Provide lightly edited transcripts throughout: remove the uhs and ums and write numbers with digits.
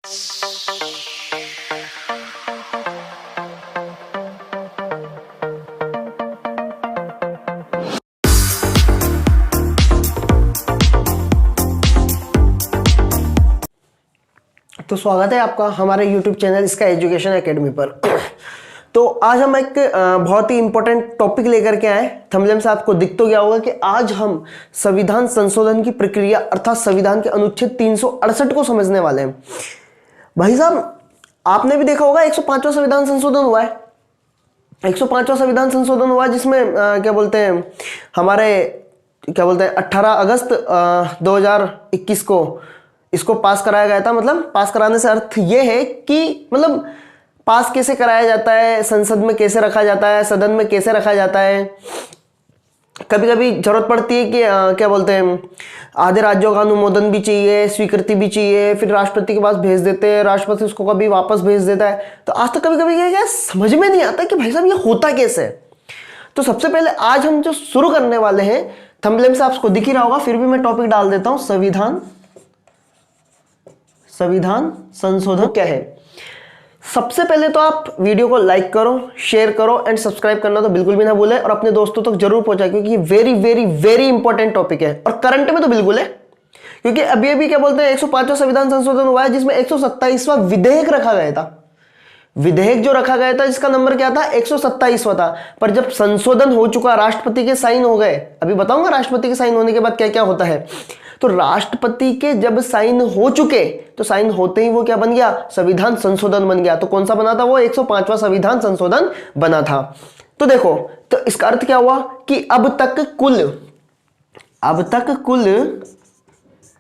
तो स्वागत है आपका हमारे YouTube चैनल इसका एजुकेशन एकेडमी पर। तो आज हम एक बहुत ही इंपॉर्टेंट टॉपिक लेकर के आए। थंबनेल से आपको दिख तो गया होगा कि आज हम संविधान संशोधन की प्रक्रिया अर्थात संविधान के अनुच्छेद 368 को समझने वाले हैं। भाई साहब, आपने भी देखा होगा 105वां संविधान संशोधन हुआ है। 105वां संविधान संशोधन हुआ जिसमें हमारे 18 अगस्त 2021 को इसको पास कराया गया था। मतलब पास कराने से अर्थ ये है कि मतलब पास कैसे कराया जाता है, संसद में कैसे रखा जाता है, सदन में कैसे रखा जाता है। कभी कभी जरूरत पड़ती है कि आधे राज्यों का अनुमोदन भी चाहिए, स्वीकृति भी चाहिए, फिर राष्ट्रपति के पास भेज देते हैं, राष्ट्रपति उसको कभी वापस भेज देता है। तो आज तक कभी कभी क्या समझ में नहीं आता कि भाई साहब ये होता कैसे। तो सबसे पहले आज हम जो शुरू करने वाले हैं, थंबनेल से आपको दिख ही रहा होगा, फिर भी मैं टॉपिक डाल देता हूं, संविधान संशोधन क्या है। सबसे पहले तो आप वीडियो को लाइक करो, शेयर करो एंड सब्सक्राइब करना तो बिल्कुल भी ना भूलें और अपने दोस्तों तक जरूर पहुंचाएं, क्योंकि ये very very very important topic है और करंट में तो बिल्कुल है। क्योंकि अभी 105वां संविधान संशोधन हुआ है जिसमें 127वां विधेयक रखा गया था। विधेयक जो रखा गया था जिसका नंबर क्या था, 127वां था। पर जब संशोधन हो चुका, राष्ट्रपति के साइन हो गए, अभी बताऊंगा राष्ट्रपति के साइन होने के बाद क्या क्या होता है। तो राष्ट्रपति के जब साइन हो चुके, तो साइन होते ही वो क्या बन गया, संविधान संशोधन बन गया। तो कौन सा बना था वो, 105वां संविधान संशोधन बना था। तो देखो, तो इसका अर्थ क्या हुआ कि अब तक कुल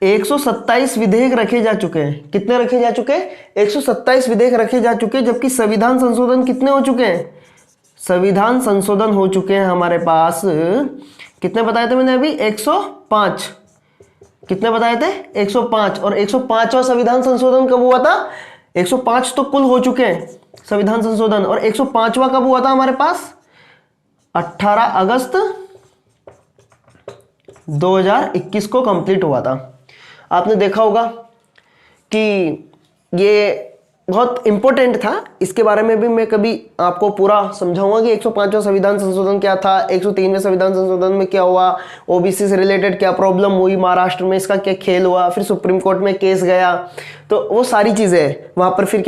127 विधेयक रखे जा चुके हैं। कितने रखे जा चुके हैं, 127 विधेयक रखे जा चुके हैं। जबकि संविधान संशोधन कितने हो चुके हैं, संविधान संशोधन हो चुके हैं हमारे पास, कितने बताए थे मैंने अभी, 105। कितने बताए थे, 105। और 105वां संविधान संशोधन कब हुआ था, 105 तो कुल हो चुके हैं संविधान संशोधन, और 105वां कब हुआ था हमारे पास, 18 अगस्त 2021 को कंप्लीट हुआ था। आपने देखा होगा कि ये बहुत इंपॉर्टेंट था। इसके बारे में भी मैं कभी आपको पूरा समझाऊंगा कि 105वां संविधान संशोधन क्या था, 103वें संविधान संशोधन में क्या हुआ, ओबीसी से रिलेटेड क्या प्रॉब्लम हुई, महाराष्ट्र में इसका क्या खेल हुआ, फिर सुप्रीम कोर्ट में केस गया। तो वो सारी चीजें वहां पर फिर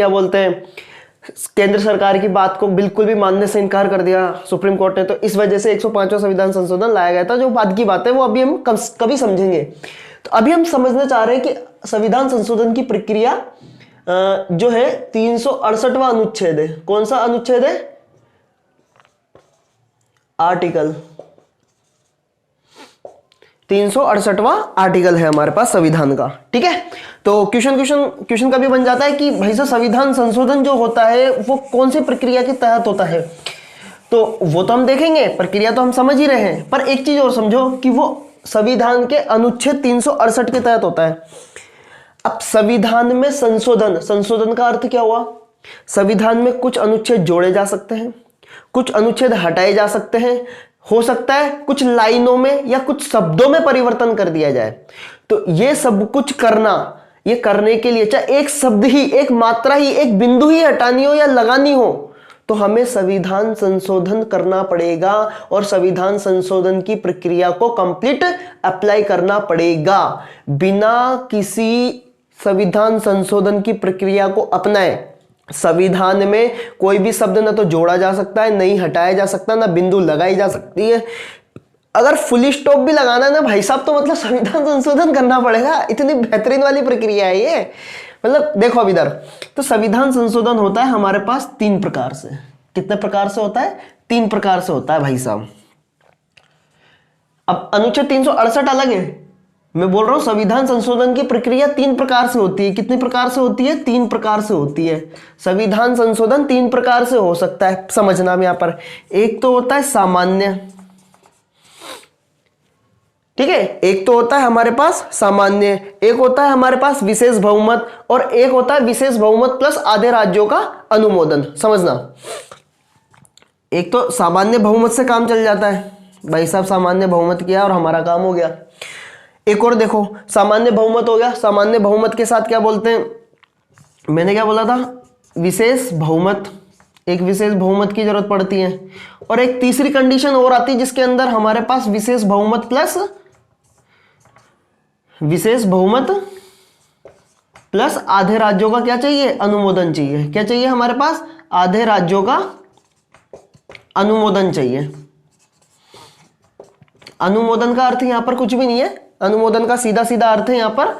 केंद्र सरकार की बात को बिल्कुल भी मानने से इनकार कर दिया सुप्रीम कोर्ट ने। तो इस वजह से 105वां संविधान संशोधन लाया गया था। जो बाद की बात है वो अभी हम कभी समझेंगे। तो अभी हम समझना चाह रहे हैं कि संविधान संशोधन की प्रक्रिया जो है 368वां अनुच्छेद है। कौन सा अनुच्छेद है, आर्टिकल 368वां आर्टिकल है हमारे पास संविधान का। ठीक है, तो क्वेश्चन का भी बन जाता है कि भाई साहब संविधान संशोधन जो होता है वो कौन सी प्रक्रिया के तहत होता है। तो वो तो हम देखेंगे, प्रक्रिया तो हम समझ ही रहे हैं, पर एक चीज और समझो कि वो संविधान के अनुच्छेद 368 के तहत होता है। अब संविधान में संशोधन का अर्थ क्या हुआ, संविधान में कुछ अनुच्छेद जोड़े जा सकते हैं, कुछ अनुच्छेद हटाए जा सकते हैं, हो सकता है कुछ लाइनों में या कुछ शब्दों में परिवर्तन कर दिया जाए। तो ये सब कुछ ये करने के लिए चाहे एक शब्द ही, एक मात्रा ही, एक बिंदु ही हटानी हो या लगानी हो, तो हमें संविधान संशोधन करना पड़ेगा और संविधान संशोधन की प्रक्रिया को कंप्लीट अप्लाई करना पड़ेगा। बिना किसी संविधान संशोधन की प्रक्रिया को अपनाए संविधान में कोई भी शब्द ना तो जोड़ा जा सकता है, नहीं हटाया जा सकता, ना बिंदु लगाई जा सकती है। अगर फुल स्टॉप भी लगाना है ना भाई साहब, तो मतलब संविधान संशोधन करना पड़ेगा। इतनी बेहतरीन वाली प्रक्रिया है ये। मतलब देखो अब इधर, तो संविधान संशोधन होता है हमारे पास 3 प्रकार से। कितने प्रकार से होता है, 3 प्रकार से होता है भाई साहब। अब अनुच्छेद 368 अलग है, मैं बोल रहा हूं संविधान संशोधन की प्रक्रिया 3 प्रकार से होती है। कितनी प्रकार से होती है, 3 प्रकार से होती है। संविधान संशोधन 3 प्रकार से हो सकता है, समझना में यहां पर। एक तो होता है सामान्य, ठीक है, एक तो होता है हमारे पास सामान्य, एक होता है हमारे पास विशेष बहुमत, और एक होता है विशेष बहुमत प्लस आधे राज्यों का अनुमोदन। समझना, एक तो सामान्य बहुमत से काम चल जाता है, भाई साहब सामान्य बहुमत किया और हमारा काम हो गया। एक और देखो, सामान्य बहुमत हो गया, सामान्य बहुमत के साथ क्या बोलते हैं, मैंने क्या बोला था, विशेष बहुमत, एक विशेष बहुमत की जरूरत पड़ती है। और एक तीसरी कंडीशन और आती है जिसके अंदर हमारे पास विशेष बहुमत प्लस आधे राज्यों का क्या चाहिए, अनुमोदन चाहिए। क्या चाहिए हमारे पास, आधे राज्यों का अनुमोदन चाहिए। अनुमोदन का अर्थ यहां पर कुछ भी नहीं है, अनुमोदन का सीधा सीधा अर्थ है यहां पर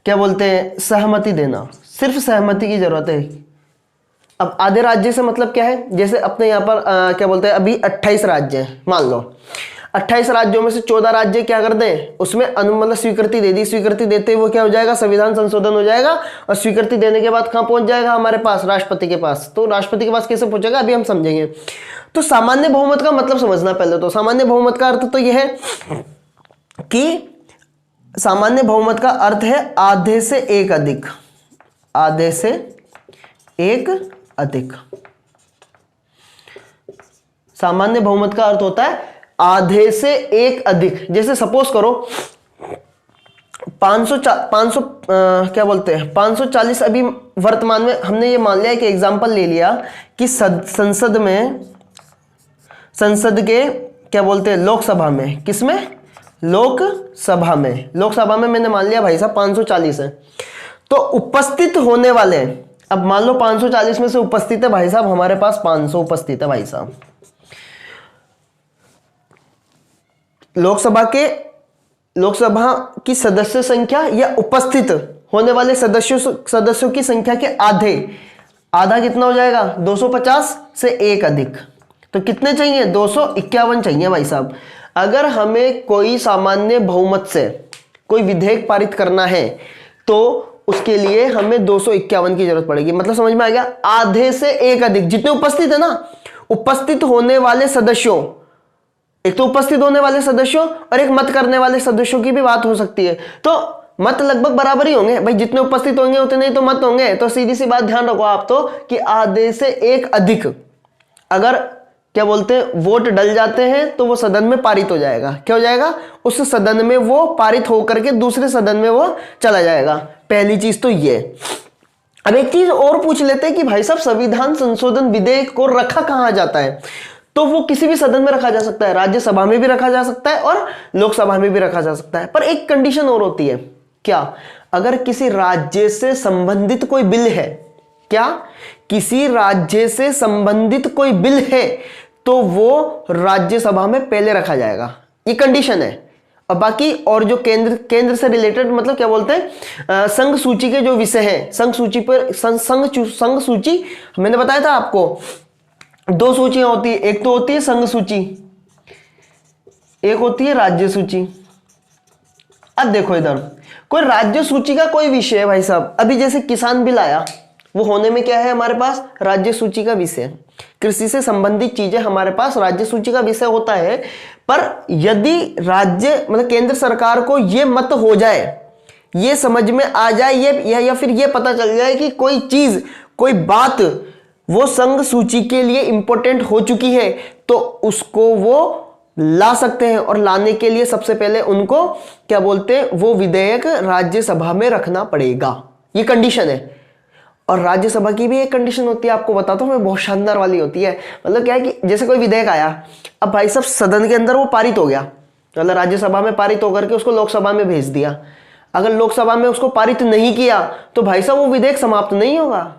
क्या बोलते हैं, सहमति देना, सिर्फ सहमति की जरूरत है। अब आधे राज्य से मतलब क्या है, जैसे अपने यहाँ पर क्या बोलते हैं, अभी 28 राज्य हैं, मान लो 28 राज्यों में से 14 राज्य क्या कर दें, उसमें मतलब स्वीकृति दे दी। स्वीकृति देते वो क्या हो जाएगा, संविधान संशोधन हो जाएगा। और स्वीकृति देने के बाद कहाँ पहुंच जाएगा हमारे पास, राष्ट्रपति के पास। तो राष्ट्रपति के पास कैसे पहुंचेगा अभी हम समझेंगे। तो सामान्य बहुमत का मतलब समझना पहले। तो सामान्य बहुमत का अर्थ तो यह है कि सामान्य बहुमत का अर्थ है आधे से एक अधिक, आधे से एक अधिक। सामान्य बहुमत का अर्थ होता है आधे से एक अधिक। जैसे सपोज करो 500 क्या बोलते हैं 540, अभी वर्तमान में हमने ये मान लिया कि एग्जांपल ले लिया कि संसद के क्या बोलते हैं, लोकसभा में, किसमें, लोकसभा में मैंने मान लिया भाई साहब 540 है। तो उपस्थित होने वाले, अब मान लो 540 में से उपस्थित है भाई साहब हमारे पास 500 उपस्थित है भाई साहब। लोकसभा की सदस्य संख्या या उपस्थित होने वाले सदस्यों की संख्या के आधा कितना हो जाएगा, 250 से एक अधिक। तो कितने चाहिए, 251 चाहिए भाई साहब। अगर हमें कोई सामान्य बहुमत से कोई विधेयक पारित करना है तो उसके लिए हमें 251 की जरूरत पड़ेगी। मतलब समझ में आ गया, आधे से एक अधिक, जितने उपस्थित है ना, उपस्थित होने वाले सदस्यों, एक तो उपस्थित होने वाले सदस्यों और एक मत करने वाले सदस्यों की भी बात हो सकती है। तो मत लगभग बराबर ही होंगे भाई, जितने उपस्थित होंगे उतने ही तो मत होंगे। तो सीधी सी बात ध्यान रखो आप तो कि आधे से एक अधिक अगर क्या बोलते हैं वोट डल जाते हैं तो वो सदन में पारित हो जाएगा। क्या हो जाएगा, उस सदन में वो पारित होकर के दूसरे सदन में वो चला जाएगा। पहली चीज तो ये। अब एक चीज और पूछ लेते हैं कि भाई साहब संविधान संशोधन विधेयक को रखा कहां जाता है। तो वो किसी भी सदन में रखा जा सकता है, राज्यसभा में भी रखा जा सकता है और लोकसभा में भी रखा जा सकता है। पर एक कंडीशन और होती है, क्या, अगर किसी राज्य से संबंधित कोई बिल है, क्या किसी राज्य से संबंधित कोई बिल है तो वो राज्यसभा में पहले रखा जाएगा, ये कंडीशन है। और बाकी और जो केंद्र से रिलेटेड मतलब क्या बोलते हैं संघ सूची के जो विषय हैं, संघ सूची पर संघ सूची मैंने बताया था आपको, दो सूचियां होती है, एक तो होती है संघ सूची, एक होती है राज्य सूची। अब देखो इधर कोई राज्य सूची का कोई विषय है भाई साहब, अभी जैसे किसान बिल आया, वो होने में क्या है हमारे पास, राज्य सूची का विषय। कृषि से संबंधित चीजें हमारे पास राज्य सूची का विषय होता है। पर यदि राज्य मतलब केंद्र सरकार को ये मत हो जाए, ये समझ में आ जाए, ये या फिर ये पता चल जाए कि कोई चीज कोई बात वो संघ सूची के लिए इंपॉर्टेंट हो चुकी है, तो उसको वो ला सकते हैं। और लाने के लिए सबसे पहले उनको क्या बोलते हैं, वो विधेयक राज्यसभा में रखना पड़ेगा, ये कंडीशन है। और राज्यसभा की भी एक कंडीशन होती है, आपको बताता हूं मैं, बहुत शानदार वाली होती है। मतलब क्या है कि जैसे कोई विधेयक आया, अब भाई साहब सदन के अंदर वो पारित हो गया, मतलब राज्यसभा में पारित होकर के उसको लोकसभा में भेज दिया। अगर लोकसभा में उसको पारित नहीं किया तो भाई साहब वो विधेयक समाप्त नहीं होगा,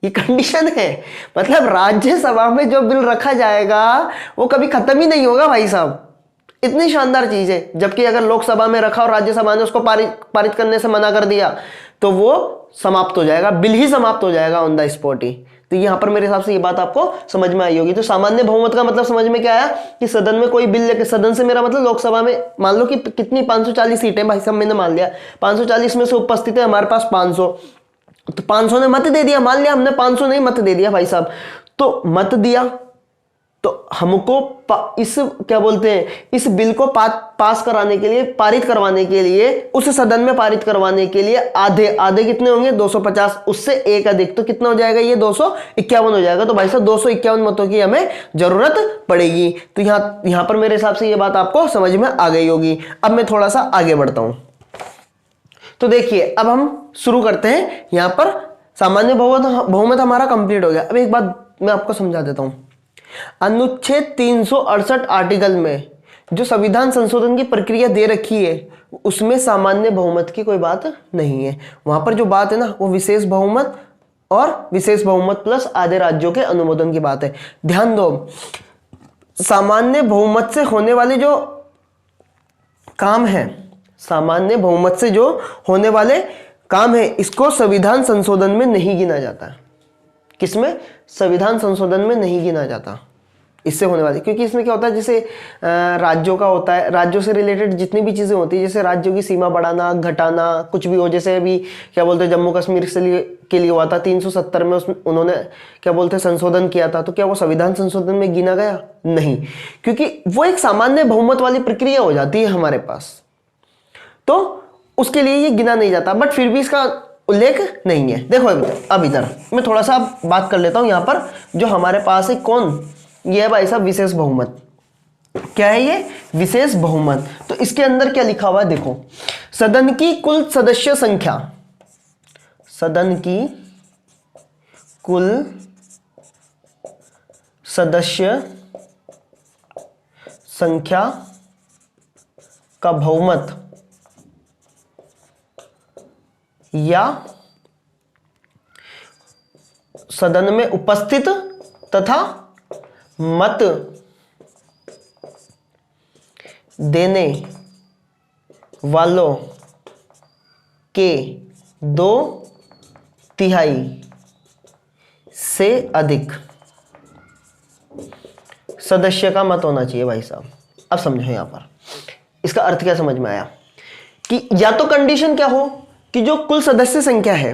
ये कंडीशन है। मतलब राज्यसभा में जो बिल रखा जाएगा वो कभी खत्म ही नहीं होगा भाई साहब, इतनी शानदार चीज है। जबकि अगर लोकसभा में रखा और राज्यसभा ने उसको पारित करने से मना कर दिया तो वो समाप्त हो जाएगा, बिल ही समाप्त हो जाएगा ऑन द स्पॉट ही। तो यहां पर मेरे हिसाब से ये बात आपको समझ में आई होगी। तो सामान्य बहुमत का मतलब समझ में क्या आया कि सदन में कोई बिल लेकर, सदन से मेरा मतलब लोकसभा में मान लो कि कितनी 540 सीटें भाई साहब, मैंने मान लिया 540 में से उपस्थित है हमारे पास 500, तो 500 ने मत दे दिया, मान लिया हमने 500 नहीं मत दे दिया भाई साहब, तो मत दिया तो हमको इस क्या बोलते हैं, इस बिल को पास कराने के लिए, पारित करवाने के लिए, उस सदन में पारित करवाने के लिए आधे कितने होंगे, 250, उससे एक अधिक तो कितना हो जाएगा, ये 251 हो जाएगा। तो भाई साहब 251 मतों की हमें जरूरत पड़ेगी। तो यहां पर मेरे हिसाब से ये बात आपको समझ में आ गई होगी। अब मैं थोड़ा सा आगे बढ़ता हूं। तो देखिए अब हम शुरू करते हैं यहां पर सामान्य बहुमत बहुमत हमारा कंप्लीट हो गया। अब एक बात मैं आपको समझा देता हूं। अनुच्छेद 368 आर्टिकल में जो संविधान संशोधन की प्रक्रिया दे रखी है उसमें सामान्य बहुमत की कोई बात नहीं है। वहां पर जो बात है ना वो विशेष बहुमत और विशेष बहुमत प्लस आधे राज्यों के अनुमोदन की बात है। ध्यान दो, सामान्य बहुमत से होने वाले जो काम है, सामान्य बहुमत से जो होने वाले काम है इसको संविधान संशोधन में नहीं गिना जाता। किसमें? संविधान संशोधन में नहीं गिना जाता इससे होने वाली, क्योंकि इसमें क्या होता है जैसे राज्यों का होता है, राज्यों से रिलेटेड जितनी भी चीजें होती है जैसे राज्यों की सीमा बढ़ाना घटाना कुछ भी हो, जैसे अभी क्या बोलते हैं जम्मू कश्मीर के लिए हुआ था 370 में, उसमें उन्होंने क्या बोलते हैं संशोधन किया था, तो क्या वो संविधान संशोधन में गिना गया? नहीं, क्योंकि वो एक सामान्य बहुमत वाली प्रक्रिया हो जाती है हमारे पास, तो उसके लिए ये गिना नहीं जाता। बट फिर भी इसका उल्लेख नहीं है। देखो अब इधर मैं थोड़ा सा बात कर लेता हूं। यहां पर जो हमारे पास है कौन, ये है भाई साहब विशेष बहुमत। क्या है ये? विशेष बहुमत। तो इसके अंदर क्या लिखा हुआ है देखो, सदन की कुल सदस्य संख्या, सदन की कुल सदस्य संख्या का बहुमत या सदन में उपस्थित तथा मत देने वालों के 2/3 से अधिक सदस्य का मत होना चाहिए भाई साहब। अब समझो यहां पर इसका अर्थ क्या समझ में आया कि या तो कंडीशन क्या हो कि जो कुल सदस्य संख्या है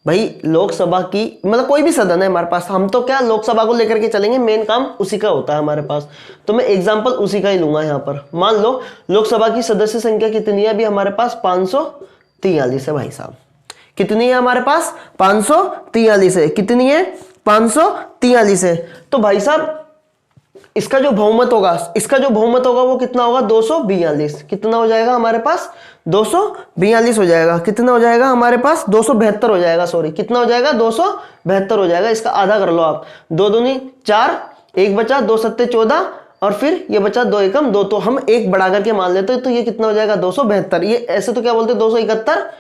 भाई लोकसभा की, मतलब कोई भी सदन है हमारे पास, हम तो क्या लोकसभा को लेकर के चलेंगे, मेन काम उसी का होता है हमारे पास, तो मैं एग्जांपल उसी का ही लूंगा यहां पर। मान लो लोकसभा की सदस्य संख्या कितनी है? अभी हमारे पास 543 है भाई साहब। कितनी है हमारे पास? 543 है। कितनी है? 543 है। तो भाई साहब इसका जो बहुमत होगा, इसका जो बहुमत होगा वो कितना होगा? 242। कितना हो जाएगा हमारे पास? 242 हो जाएगा। कितना हो जाएगा हमारे पास? 272 हो जाएगा। सॉरी, कितना हो जाएगा? 272 हो जाएगा। इसका आधा कर लो आप, 2 दूनी 4, 1 बचा, 2 सत्ते 14 और फिर ये बचा 2 एकम 2, तो हम 1 बढ़ा करके मान लेते हैं, तो ये कितना हो जाएगा? 272। ये ऐसे तो क्या बोलते हैं 271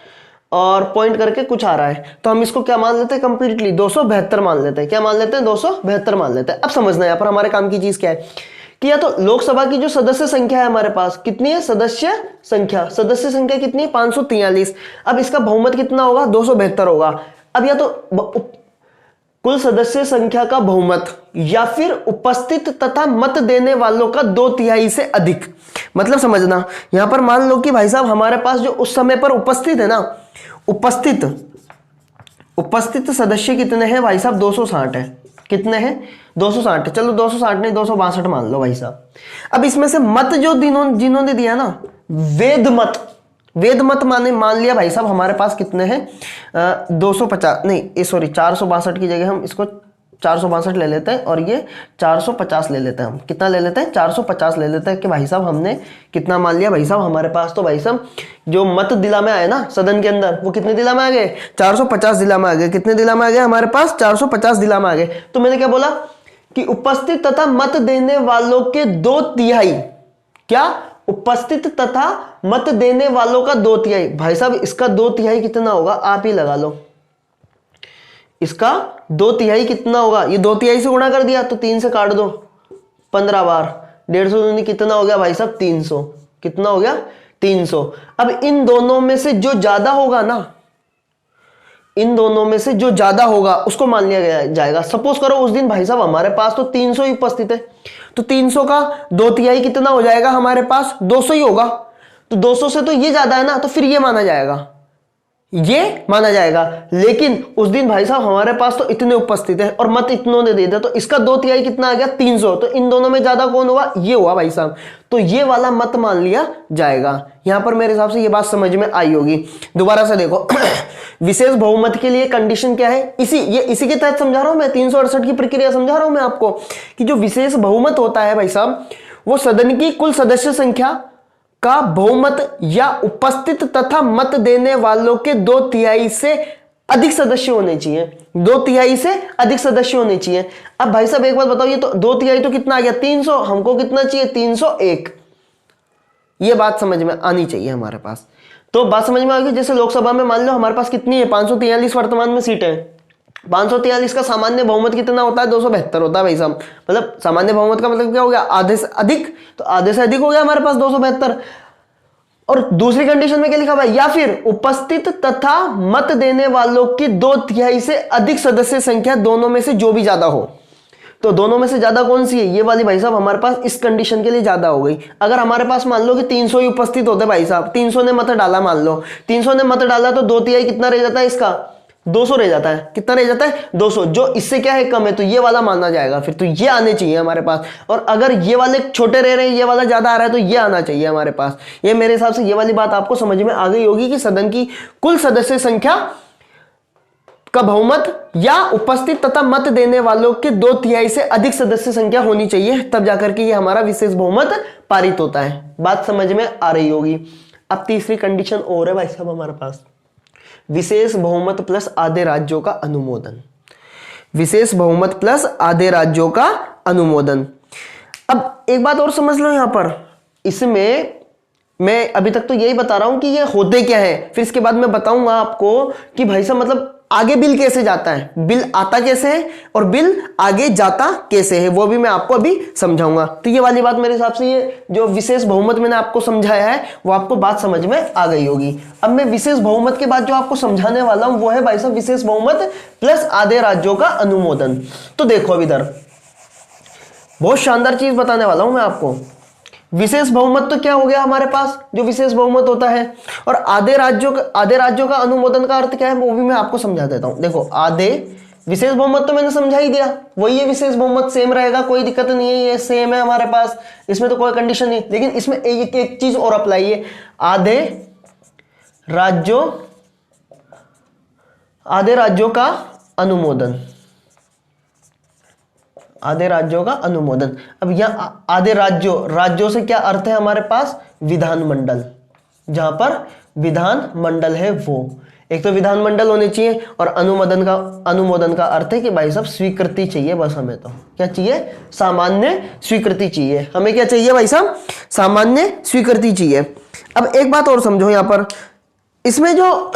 और पॉइंट करके कुछ आ रहा है, तो हम इसको क्या मान लेते हैं? कंप्लीटली 272 मान लेते हैं। क्या मान लेते हैं? 272 मान लेते हैं। अब समझना यहाँ पर हमारे काम की चीज क्या है कि या तो लोकसभा की जो सदस्य संख्या है हमारे पास कितनी है? सदस्य संख्या कितनी है? 543। अब इसका बहुमत कितना होगा? 272 होगा। अब या तो कुल सदस्य संख्या का बहुमत या फिर उपस्थित तथा मत देने वालों का 2/3 से अधिक। मतलब समझना, यहां पर मान लो कि भाई साहब हमारे पास जो उस समय पर उपस्थित है ना, उपस्थित सदस्य कितने हैं भाई साहब? 260 है। कितने हैं? 260। चलो 260 नहीं 262 मान लो भाई साहब। अब इसमें से मत जो जिन्होंने दिया ना, वेद मत मान लिया भाई साहब हमारे पास कितने हैं? 250 नहीं सॉरी 462 की जगह हम इसको 462 ले लेते हैं और ये 450 ले लेते हैं। हम कितना ले लेते हैं? 450 ले लेते हैं कि भाई साहब हमने कितना मान लिया भाई साहब हमारे पास, तो भाई साहब जो मत दिला में आए ना सदन के अंदर, वो कितने दिला में आ गए? 450 दिला में आ गए। कितने दिला में आ गए हमारे पास? 450 दिला में आ गए। तो मैंने क्या बोला कि उपस्थित तथा मत देने वालों के 2/3, क्या? उपस्थित तथा मत देने वालों का 2/3। भाई साहब इसका 2/3 कितना होगा? आप ही लगा लो। इसका 2/3 कितना होगा? ये 2/3 से गुणा कर दिया तो 3 से काट दो 15 बार, 150 कितना हो गया भाई साहब? 300। कितना हो गया? 300। अब इन दोनों में से जो ज्यादा होगा ना, इन दोनों में से जो ज्यादा होगा उसको मान लिया जाएगा। सपोज करो उस दिन भाई साहब हमारे पास तो 300 ही उपस्थित है, तो 300 का 2/3 कितना हो जाएगा हमारे पास? 200 ही होगा। तो 200 से तो ये ज्यादा है ना, तो फिर ये माना जाएगा। लेकिन उस दिन भाई साहब हमारे पास तो इतने उपस्थित है और मत इतनों ने दे दिया, तो इसका 2/3 कितना आ गया? 300। तो इन दोनों में ज्यादा कौन हुआ? ये हुआ भाई साहब। तो ये वाला मत मान लिया जाएगा। यहां पर मेरे हिसाब से ये बात समझ में आई होगी। दोबारा से देखो विशेष बहुमत के लिए कंडीशन क्या है? इसी के तहत समझा रहा हूं मैं, 368 की प्रक्रिया समझा रहा हूं मैं आपको कि जो विशेष बहुमत होता है भाई साहब, वो सदन की कुल सदस्य संख्या का बहुमत या उपस्थित तथा मत देने वालों के 2/3 से अधिक सदस्य होने चाहिए, 2/3 से अधिक सदस्य होने चाहिए। अब भाई साहब एक बात बताओ, ये तो 2/3 तो कितना आ गया 300, हमको कितना चाहिए 301। ये बात समझ में आनी चाहिए हमारे पास। तो बात समझ में आ गई। जैसे लोकसभा में मान लो हमारे पास कितनी है 543 वर्तमान में सीटें हैं। 543 का सामान्य बहुमत कितना होता है 272 होता है भाई साहब। मतलब सामान्य बहुमत का मतलब क्या हो गया आधे से अधिक, तो आधे से अधिक हो गया हमारे पास 272। और दूसरी कंडीशन में क्या लिखा हुआ है, या फिर उपस्थित तथा मत देने वालों की 2/3 से अधिक सदस्य संख्या दोनों में से जो भी ज्यादा हो। तो दोनों में से ज्यादा कौन सी है, ये वाली भाई साहब हमारे पास इस कंडीशन के लिए ज्यादा हो गई। अगर हमारे पास मान लो कि 300 ही उपस्थित होते भाई साहब, 300 ने मत डाला, मान लो 300 ने मत डाला, तो 2/3 कितना रह जाता है इसका 200 रह जाता है। कितना रह जाता है 200, जो इससे क्या है कम है, तो ये वाला माना जाएगा फिर। तो ये आने चाहिए हमारे पास। और अगर ये वाले छोटे रह रहे हैं, ये वाला ज्यादा आ रहा है, तो ये आना चाहिए हमारे पास। ये मेरे हिसाब से ये वाली बात आपको समझ में आ गई होगी कि सदन की कुल सदस्य संख्या का बहुमत या उपस्थित तथा मत देने वालों के 2/3 से अधिक सदस्य संख्या होनी चाहिए, तब जाकर के ये हमारा विशेष बहुमत पारित होता है। बात समझ में आ रही होगी। अब तीसरी कंडीशन और है भाई साहब हमारे पास, विशेष बहुमत प्लस आधे राज्यों का अनुमोदन। विशेष बहुमत प्लस आधे राज्यों का अनुमोदन। अब एक बात और समझ लो यहां पर, इसमें मैं अभी तक तो यही बता रहा हूं कि ये होते क्या है, फिर इसके बाद मैं बताऊंगा आपको कि भाई साहब मतलब आगे बिल कैसे जाता है, बिल आता कैसे है और बिल आगे जाता कैसे है, वो भी मैं आपको अभी समझाऊंगा। तो ये वाली बात मेरे हिसाब से ये जो विशेष बहुमत मैंने आपको समझाया है वो आपको बात समझ में आ गई होगी। अब मैं विशेष बहुमत के बाद जो आपको समझाने वाला हूं वो है भाई साहब विशेष बहुमत प्लस आधे राज्यों का अनुमोदन। तो देखो अब इधर बहुत शानदार चीज बताने वाला हूं मैं आपको। विशेष बहुमत तो क्या हो गया हमारे पास, जो विशेष बहुमत होता है, और आधे राज्यों का अनुमोदन का अर्थ क्या है वो भी मैं आपको समझा देता हूं। देखो आधे, विशेष बहुमत तो मैंने समझा ही दिया, वही है विशेष बहुमत, सेम रहेगा, कोई दिक्कत नहीं है, ये सेम है हमारे पास, इसमें तो कोई कंडीशन नहीं। लेकिन इसमें एक चीज और अप्लाई है, आधे राज्यों का अनुमोदन। आधे राज्यों का अनुमोदन। अब यहां आधे राज्यों से क्या अर्थ है हमारे पास, विधानमंडल, जहां पर विधानमंडल है वो। एक तो विधानमंडल होने चाहिए, और अनुमोदन का अर्थ है कि भाई साहब स्वीकृति चाहिए बस हमें। तो क्या चाहिए, सामान्य स्वीकृति चाहिए हमें। क्या चाहिए भाई साहब, सामान्य स्वीकृति चाहिए। अब एक बात और समझो यहां पर, इसमें जो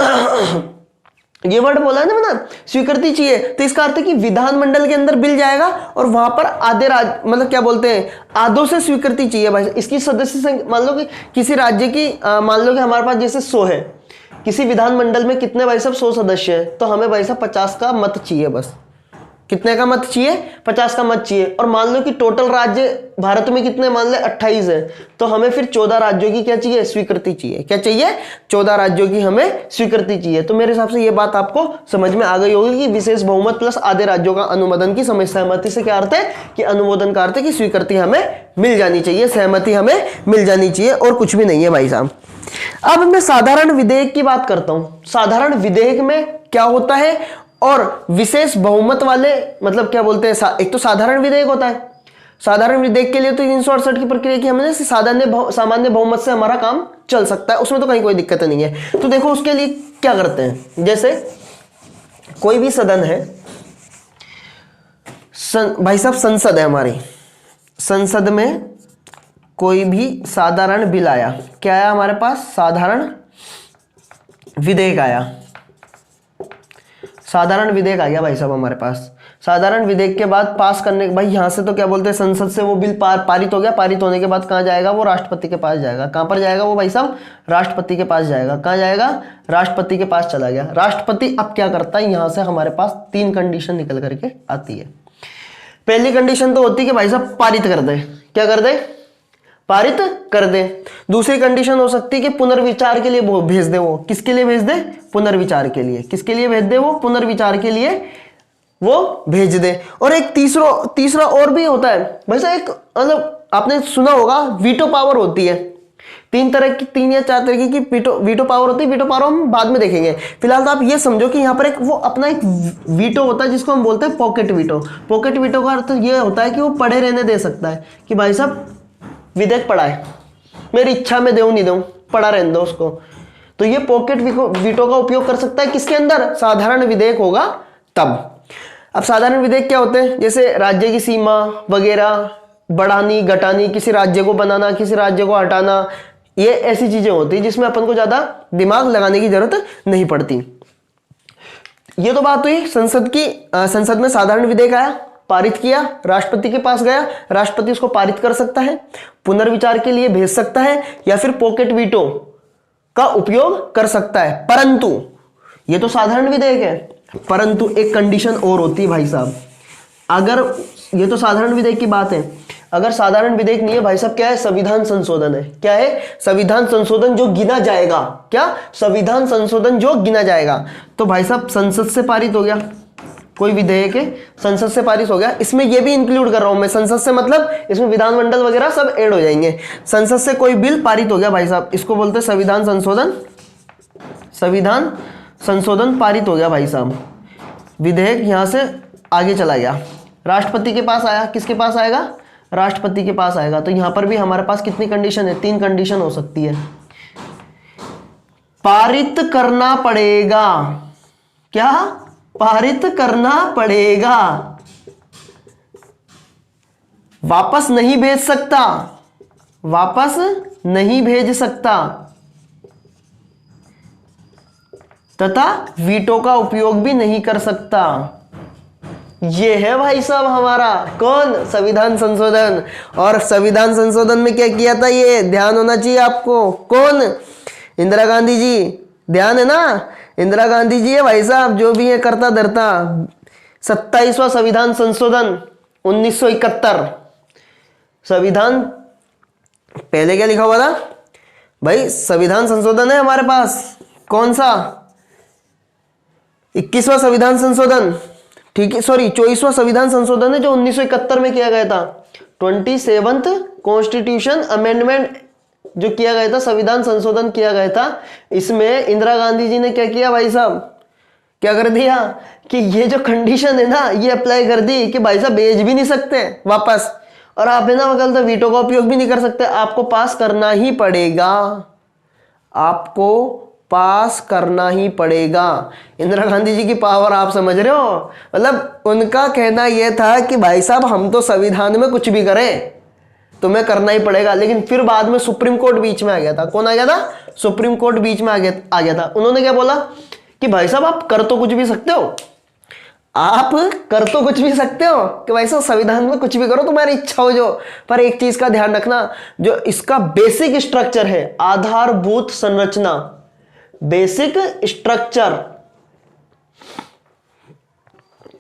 ये वर्ड बोला है ना मैंने, स्वीकृति चाहिए, तो इसका अर्थ है कि विधानमंडल के अंदर बिल जाएगा और वहां पर आधे मतलब क्या बोलते हैं, आधों से स्वीकृति चाहिए भाई। इसकी सदस्य संख्या मान लो कि किसी राज्य की मान लो कि हमारे पास जैसे 100 है, किसी विधानमंडल में कितने भाई साहब 100 सदस्य है, तो हमें भाई साहब 50 का मत चाहिए बस। कितने का मत चाहिए, 50 का मत चाहिए। और मान लो कि टोटल राज्य भारत में कितने, मान ले 28 है, तो हमें फिर 14 राज्यों की क्या चाहिए, स्वीकृति चाहिए। क्या चाहिए, 14 राज्यों की हमें स्वीकृति चाहिए। तो मेरे हिसाब से ये बात आपको समझ में आ गई होगी कि विशेष बहुमत प्लस आधे राज्यों का अनुमोदन की समय सहमति से क्या अर्थ है, कि अनुमोदन का अर्थ है कि स्वीकृति हमें मिल जानी चाहिए, सहमति हमें मिल जानी चाहिए, और कुछ भी नहीं है भाई साहब। अब मैं साधारण विधेयक की बात करता हूं। साधारण विधेयक में क्या होता है और विशेष बहुमत वाले मतलब क्या बोलते हैं, एक तो साधारण विधेयक होता है। साधारण विधेयक के लिए तो 368 की प्रक्रिया की हमने, सामान्य बहुमत से हमारा काम चल सकता है, उसमें तो कहीं कोई दिक्कत नहीं है। तो देखो उसके लिए क्या करते हैं, जैसे कोई भी सदन है, भाई साहब संसद है हमारी, संसद में कोई भी साधारण बिल आया, क्या आया हमारे पास, साधारण विधेयक आया, साधारण विधेयक आ गया भाई साहब हमारे पास। साधारण विधेयक के बाद पास करने के, भाई यहां से तो क्या बोलते हैं, संसद से वो बिल पारित हो गया, पारित होने के बाद कहां जाएगा, वो राष्ट्रपति के पास जाएगा। कहां पर जाएगा वो भाई साहब, राष्ट्रपति के पास जाएगा। कहां जाएगा, राष्ट्रपति के पास चला गया। राष्ट्रपति अब क्या करता है, यहां से हमारे पास 3 कंडीशन निकल करके आती है। पहली कंडीशन तो होती है कि भाई साहब पारित कर दे, क्या कर दे, पारित कर दे। दूसरी कंडीशन हो सकती है कि पुनर्विचार के लिए भेज दे, वो किसके लिए भेज दे, पुनर्विचार के लिए। किसके लिए भेज दे, वो पुनर्विचार के लिए वो भेज दे। और एक तीसरा और भी होता है भाई साहब, एक मतलब आपने सुना होगा वीटो पावर होती है। 3 या 4 तरह की वीटो पावर होती है। वीटो पावर हम बाद में देखेंगे। फिलहाल तो आप ये समझो कि यहाँ पर एक वो अपना एक वीटो होता है जिसको हम बोलते हैं पॉकेट वीटो। पॉकेट वीटो का अर्थ ये होता है कि वो पढ़े रहने दे सकता है, कि भाई साहब विधेयक पढ़ा है, मेरी इच्छा में दूं नहीं दूं, पढ़ा रहने दो उसको। तो ये पॉकेट वीटो का उपयोग कर सकता है किसके अंदर? साधारण विधेयक होगा तब। अब साधारण विधेयक क्या होते हैं? जैसे राज्य की सीमा वगैरह बढ़ानी घटानी, किसी राज्य को बनाना, किसी राज्य को हटाना, ये ऐसी चीजें होती है जिसमें अपन को ज्यादा दिमाग लगाने की जरूरत नहीं पड़ती। ये तो बात हुई संसद की। संसद में साधारण विधेयक आया, पारित किया, राष्ट्रपति के पास गया, राष्ट्रपति उसको पारित कर सकता है, पुनर्विचार के लिए भेज सकता है, या फिर पॉकेट वीटो का उपयोग कर सकता है। परंतु ये तो साधारण विधेयक है, परंतु एक कंडीशन और होती है भाई साहब। अगर ये तो साधारण विधेयक की बात है, अगर साधारण विधेयक नहीं है भाई साहब, क्या है? संविधान संशोधन है। क्या है? संविधान संशोधन जो गिना जाएगा। क्या? संविधान संशोधन जो गिना जाएगा। तो भाई साहब संसद से पारित हो गया, कोई विधेयक है संसद से पारित हो गया, इसमें ये भी इंक्लूड कर रहा हूं मैं, संसद से मतलब इसमें विधानमंडल वगैरह सब ऐड हो जाएंगे। संसद से कोई बिल पारित हो गया भाई साहब, इसको बोलते हैं संविधान संशोधन। संविधान संशोधन पारित हो गया भाई साहब, विधेयक यहां से आगे चला गया, राष्ट्रपति के पास आया। किसके पास आएगा? राष्ट्रपति के पास आएगा। तो यहां पर भी हमारे पास कितनी कंडीशन है? 3 कंडीशन हो सकती है। पारित करना पड़ेगा। क्या? पारित करना पड़ेगा, वापस नहीं भेज सकता, वापस नहीं भेज सकता, तथा वीटो का उपयोग भी नहीं कर सकता। ये है भाई साहब हमारा कौन? संविधान संशोधन। और संविधान संशोधन में क्या किया था? ये ध्यान होना चाहिए आपको। कौन? इंदिरा गांधी जी। ध्यान है ना? इंदिरा गांधी जी है भाई साहब, जो भी है करता धरता। 27वां संविधान संशोधन 1971। संविधान पहले क्या लिखा हुआ था भाई? संविधान संशोधन है हमारे पास। कौन सा? 21वां संविधान संशोधन, ठीक है, सॉरी 24वां संविधान संशोधन है जो 1971 में किया गया था। 27th कॉन्स्टिट्यूशन अमेंडमेंट जो किया गया था, संविधान संशोधन किया गया था। इसमें इंदिरा गांधी जी ने क्या किया भाई साहब? क्या कर दिया कि ये जो कंडीशन है ना, ये अप्लाई कर दी कि भाई साहब भेज भी नहीं सकते वापस, और आप है ना मतलब वीटो का उपयोग भी नहीं कर सकते, आपको पास करना ही पड़ेगा, आपको पास करना ही पड़ेगा। इंदिरा गांधी जी की पावर आप समझ रहे हो? मतलब उनका कहना यह था कि भाई साहब हम तो संविधान में कुछ भी करें, तुम्हें करना ही पड़ेगा। लेकिन फिर बाद में सुप्रीम कोर्ट बीच में आ गया था। कौन आ गया था? सुप्रीम कोर्ट बीच में आ गया था। उन्होंने क्या बोला कि भाई साहब आप कर तो कुछ भी सकते हो, आप कर तो कुछ भी सकते हो कि भाई साहब संविधान में कुछ भी करो, तुम्हारी इच्छा हो जो, पर एक चीज का ध्यान रखना, जो इसका बेसिक स्ट्रक्चर है, आधारभूत संरचना, बेसिक स्ट्रक्चर,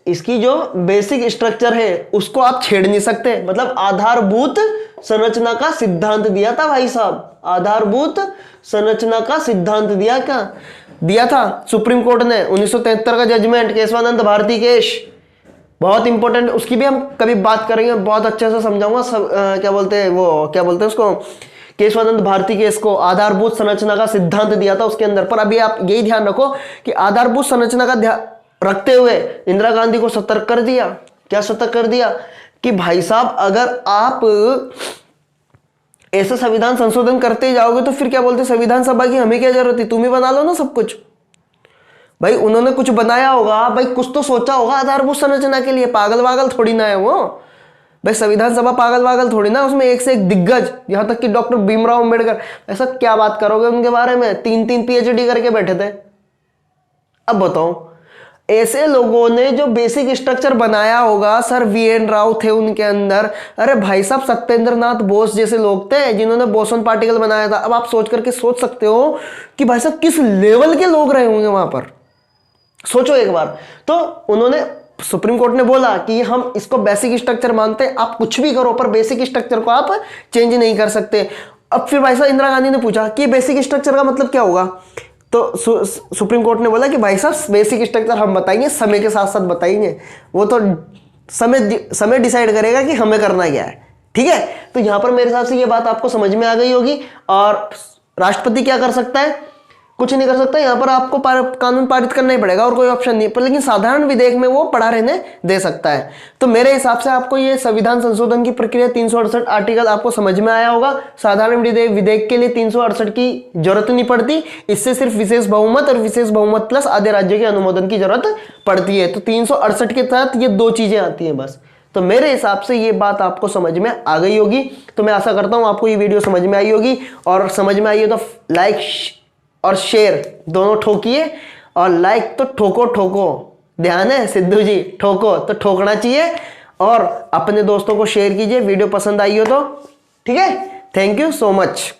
इसकी जो बेसिक स्ट्रक्चर है उसको आप छेड़ नहीं सकते। मतलब आधारभूत संरचना का सिद्धांत दिया था भाई साहब, आधारभूत संरचना का सिद्धांत दिया था सुप्रीम कोर्ट ने। 1973 का जजमेंट, केशवानंद भारती केस, बहुत इंपॉर्टेंट, उसकी भी हम कभी बात करेंगे, बहुत अच्छे से समझाऊंगा। क्या बोलते हैं उसको, केशवानंद भारती केस को, आधारभूत संरचना का सिद्धांत दिया था उसके अंदर। पर अभी आप यही ध्यान रखो कि आधारभूत संरचना का ध्यान रखते हुए इंदिरा गांधी को सतर्क कर दिया। क्या सतर्क कर दिया? कि भाई साहब अगर आप ऐसा संविधान संशोधन करते जाओगे तो फिर क्या बोलते, संविधान सभा की हमें क्या जरूरत है, तुम ही बना लो ना सब कुछ। भाई उन्होंने कुछ बनाया होगा, भाई कुछ तो सोचा होगा आधारभूत संरचना के लिए, पागल वागल थोड़ी ना है वो। भाई संविधान सभा पागल वागल थोड़ी ना, उसमें एक से एक दिग्गज, यहां तक कि डॉक्टर भीमराव अंबेडकर, ऐसा क्या बात करोगे उनके बारे में, 3 PhD करके बैठे थे। अब बताओ, ऐसे लोगों ने जो बेसिक स्ट्रक्चर बनाया होगा, सर VN राव थे उनके अंदर, अरे भाई साहब सत्येंद्र नाथ बोस जैसे लोग थे जिन्होंने बोसोन पार्टिकल बनाया था। अब आप सोच सकते हो कि भाई साहब किस लेवल के लोग रहे होंगे वहां पर, सोचो एक बार। तो उन्होंने, सुप्रीम कोर्ट ने बोला कि हम इसको बेसिक स्ट्रक्चर मानते हैं, आप कुछ भी करो पर बेसिक स्ट्रक्चर को आप चेंज नहीं कर सकते। अब फिर भाई साहब इंदिरा गांधी ने पूछा कि बेसिक स्ट्रक्चर का मतलब क्या होगा, तो सुप्रीम कोर्ट ने बोला कि भाई साहब बेसिक स्ट्रक्चर हम बताएंगे, समय के साथ साथ बताएंगे, वो तो समय डिसाइड करेगा कि हमें करना क्या है। ठीक है, तो यहां पर मेरे हिसाब से ये बात आपको समझ में आ गई होगी। और राष्ट्रपति क्या कर सकता है, कुछ नहीं कर सकता, यहाँ पर आपको कानून पारित करना ही पड़ेगा और कोई ऑप्शन नहीं, पर लेकिन साधारण विधेयक में वो पड़ा रहने दे सकता है। तो मेरे हिसाब से आपको ये संविधान संशोधन की प्रक्रिया 368 आर्टिकल आपको समझ में आया होगा। साधारण विधेयक के लिए 368 की जरूरत नहीं पड़ती, इससे सिर्फ विशेष बहुमत और विशेष बहुमत प्लस आधे राज्यों के अनुमोदन की जरूरत पड़ती है। तो 368 के तहत ये दो चीजें आती हैं बस। तो मेरे हिसाब से ये बात आपको समझ में आ गई होगी। तो मैं आशा करता हूं आपको ये वीडियो समझ में आई होगी, और समझ में आई है तो लाइक और शेयर दोनों ठोकिए, और लाइक तो ठोको ठोको, ध्यान है सिद्धू जी, ठोको तो ठोकना चाहिए, और अपने दोस्तों को शेयर कीजिए वीडियो पसंद आई हो तो, ठीक है। Thank you so much.